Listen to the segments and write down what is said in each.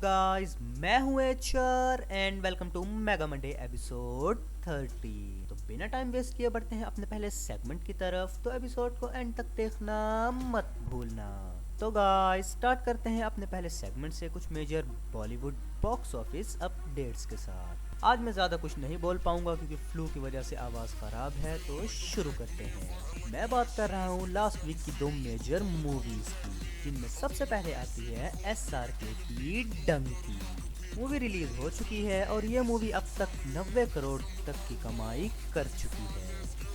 Guys, मैं हूँ HR and welcome to mega Monday episode 30। तो बिना टाइम वेस्ट किए बढ़ते हैं अपने पहले सेगमेंट की तरफ। तो एपिसोड को एंड तक देखना मत भूलना। तो गाइस स्टार्ट करते हैं अपने पहले सेगमेंट से कुछ major Bollywood box office updates के साथ। आज मैं ज़्यादा कुछ नहीं बोल पाऊंगा क्योंकि फ्लू की वजह से आवाज़ ख़राब है। तो शुरू करते हैं। मैं बात कर रहा हूँ लास्ट वीक की दो मेजर मूवीज़ की, जिनमें सबसे पहले आती है SRK की डंकी। मूवी रिलीज हो चुकी है और ये मूवी अब तक 90 करोड़ तक की कमाई कर चुकी है।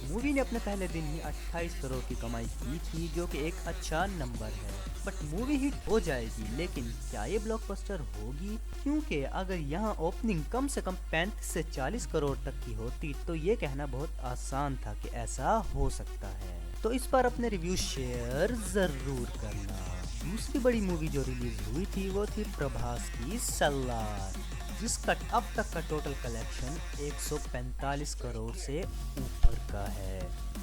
मूवी ने अपने पहले दिन ही 28 करोड़ की कमाई की थी, जो कि एक अच्छा नंबर है। बट मूवी हिट हो जाएगी, लेकिन क्या ये ब्लॉकबस्टर होगी? क्योंकि अगर यहाँ ओपनिंग कम से कम 35 से 40 करोड़ तक की होती तो ये कहना बहुत आसान था कि ऐसा हो सकता है। तो इस पर अपने रिव्यू शेयर जरूर करना। दूसरी बड़ी मूवी जो रिलीज हुई थी वो थी प्रभास की सलार, जिसका अब तक का टोटल कलेक्शन 145 करोड़ से ऊपर का है,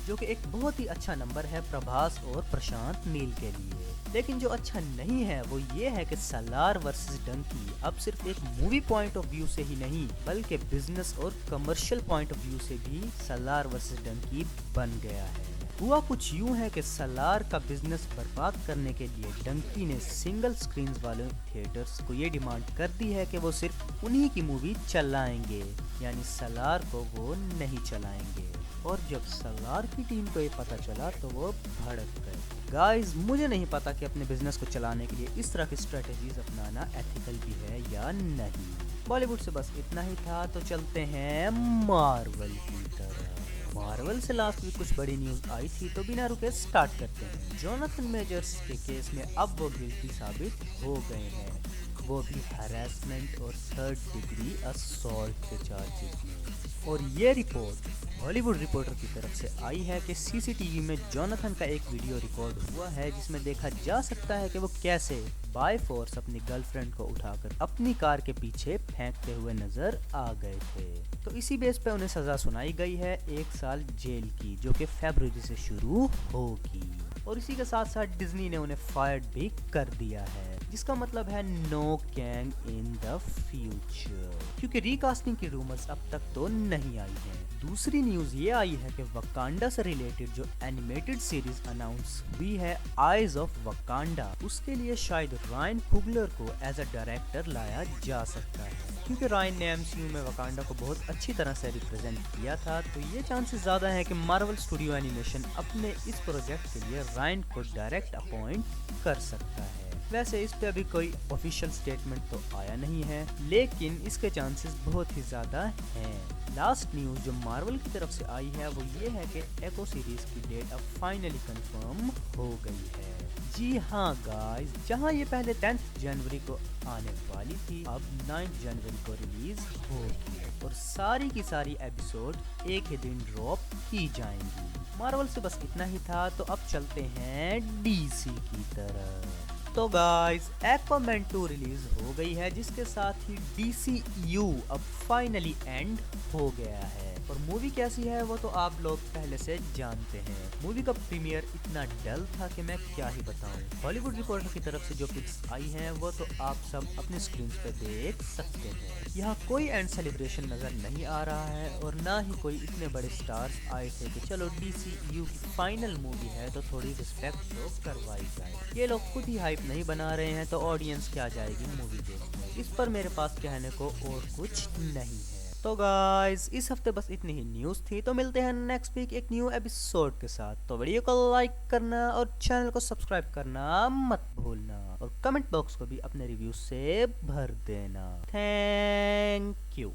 जो कि एक बहुत ही अच्छा नंबर है प्रभास और प्रशांत नील के लिए। लेकिन जो अच्छा नहीं है वो ये है कि सलार वर्सेस डंकी अब सिर्फ एक मूवी पॉइंट ऑफ व्यू से ही नहीं, बल्कि बिजनेस और कमर्शियल पॉइंट ऑफ व्यू से भी सलार वर्सेस डंकी बन गया है। हुआ कुछ यूं है कि सलार का बिजनेस बर्बाद करने के लिए डंकी ने सिंगल स्क्रीन वाले थिएटर्स को ये डिमांड कर दी है कि वो सिर्फ उन्हीं की मूवी चलाएंगे, यानी सलार को वो नहीं चलाएंगे। और जब सलार की टीम को ये पता चला तो वो भड़क गए। गाइस, मुझे नहीं पता कि अपने बिजनेस को चलाने के लिए इस तरह की स्ट्रेटेजीज अपनाना एथिकल भी है या नहीं। बॉलीवुड से बस इतना ही था, तो चलते हैं मार्वल की तरफ। मार्वल से लास्ट वीक कुछ बड़ी न्यूज आई थी, तो बिना रुके स्टार्ट करते हैं। जोनाथन मेजर्स के केस में अब वो गिल्टी साबित हो गए हैं, वो भी हरासमेंट और थर्ड डिग्री असॉल्ट के चार्जेस में। और ये रिपोर्ट हॉलीवुड रिपोर्टर की तरफ से आई है कि सीसीटीवी में जोनाथन का एक वीडियो रिकॉर्ड हुआ है, जिसमें देखा जा सकता है कि वो कैसे बाय फोर्स अपनी गर्लफ्रेंड को उठाकर अपनी कार के पीछे फेंकते हुए नजर आ गए थे। तो इसी बेस पे उन्हें सजा सुनाई गई है 1 साल जेल की, जो कि फरवरी से शुरू होगी। और इसी के साथ साथ डिज्नी ने उन्हें फायर भी कर दिया है, जिसका मतलब है no Kang in the future, क्योंकि रिकास्टिंग की रूमर्स अब तक तो नहीं आई है। दूसरी न्यूज ये आई है कि वकांडा से रिलेटेड जो एनिमेटेड सीरीज अनाउंस हुई है आइज ऑफ वकांडा, उसके लिए शायद रायन कुगलर को एज अ डायरेक्टर लाया जा सकता है, क्योंकि रायन ने एमसीयू में वकांडा को बहुत अच्छी तरह से रिप्रेजेंट किया था। तो ये चांसेस ज़्यादा है कि मार्वल स्टूडियो एनिमेशन अपने इस प्रोजेक्ट के लिए रायन को डायरेक्ट अपॉइंट कर सकता है। वैसे इस पे अभी कोई ऑफिशियल स्टेटमेंट तो आया नहीं है, लेकिन इसके चांसेस बहुत ही ज़्यादा हैं। लास्ट न्यूज़ जो मार्वल की तरफ से आई है वो ये है कि एको सीरीज की डेट अब फाइनली कंफर्म हो गई है। जी हाँ गाइस, जहाँ ये पहले 10 जनवरी को आने वाली थी, अब 9 जनवरी को रिलीज होगी और सारी की सारी एपिसोड एक ही दिन ड्रॉप की जाएंगी। मार्वल से बस इतना ही था, तो अब चलते हैं डीसी की तरफ। तो गाइस, एक्वामैन 2 रिलीज हो गई है, जिसके साथ ही DCU अब फाइनली एंड हो गया है। और मूवी कैसी है वो तो आप लोग पहले से जानते हैं। मूवी का प्रीमियर इतना डल था कि मैं क्या ही बताऊं। हॉलीवुड रिपोर्टर की तरफ से जो पिक्स आई हैं वो तो आप सब अपने स्क्रीन पे देख सकते हैं। यहाँ कोई एंड सेलिब्रेशन नजर नहीं आ रहा है और ना ही कोई इतने बड़े स्टार्स आए थे कि चलो DCU की फाइनल मूवी है तो थोड़ी रिस्पेक्ट तो करवाई जाए। ये लोग खुद ही हाइप नहीं बना रहे हैं, तो ऑडियंस क्या जाएगी मूवी देखने। इस पर मेरे पास कहने को और कुछ नहीं है। तो गाइस, इस हफ्ते बस इतनी ही न्यूज़ थी, तो मिलते हैं नेक्स्ट वीक एक न्यू एपिसोड के साथ। तो वीडियो को लाइक करना और चैनल को सब्सक्राइब करना मत भूलना, और कमेंट बॉक्स को भी अपने रिव्यू से भर देना। Thank you.